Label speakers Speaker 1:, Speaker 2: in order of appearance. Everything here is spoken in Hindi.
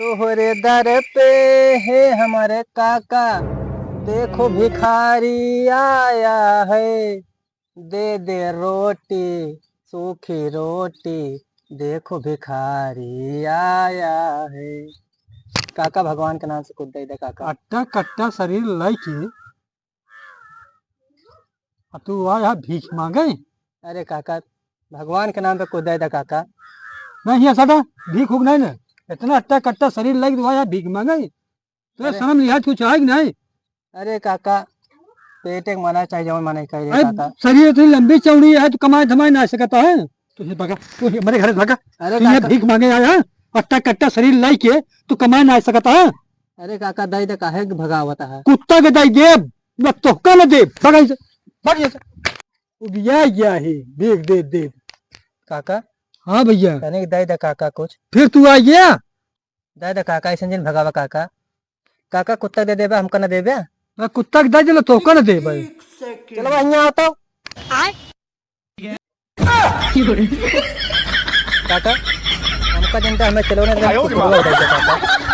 Speaker 1: तोहरे दर पे है हमारे काका, देखो भिखारी आया है, दे दे रोटी सूखी रोटी, देखो भिखारी आया है। काका भगवान के नाम से कुछ दे दे काका।
Speaker 2: अट्टा कट्टा शरीर लैके तू आया भीख मांगे।
Speaker 1: अरे काका भगवान के नाम पे कुछ दे दे काका।
Speaker 2: नहीं है सदा भीख उग नहीं ना, इतना अट्टा कट्टा शरीर लग तू आया भीख मांगे। तो
Speaker 1: अरे
Speaker 2: शर्म लिहाज कुछ है कि नहीं?
Speaker 1: अरे काका पेट एक मना चाहिए जवन मना कह
Speaker 2: अरे
Speaker 1: काका।
Speaker 2: शरीर इतनी लंबी चौड़ी है तो कमाई धमाई ना सकता है। तुझे भगा तू हमारे घर भगा।
Speaker 1: अरे
Speaker 2: तू ये
Speaker 1: काका
Speaker 2: भीख मांगे आया अट्टा कट्टा शरीर लैके तू कमाई ना सकता है।
Speaker 1: अरे काका दे दे काहे के भगावत है।
Speaker 2: कुत्ता के दाई देव न तोहका न देव भगा इसे, भाग इसे। उगिया गया है देख दे दे।
Speaker 1: काका
Speaker 2: हाँ भैया
Speaker 1: कहने दे दे काका कुछ
Speaker 2: फिर तू आ गया।
Speaker 1: दे दे काका ऐसे जिन भगावा काका। काका कुत्ता दे देबे हमको न देबे।
Speaker 2: मैं कुत्ता के दाई दिला तोहका न दे भाई।
Speaker 1: चलो भाई यहाँ आता हूँ। काका हमका जनता हमें चलो ना काका।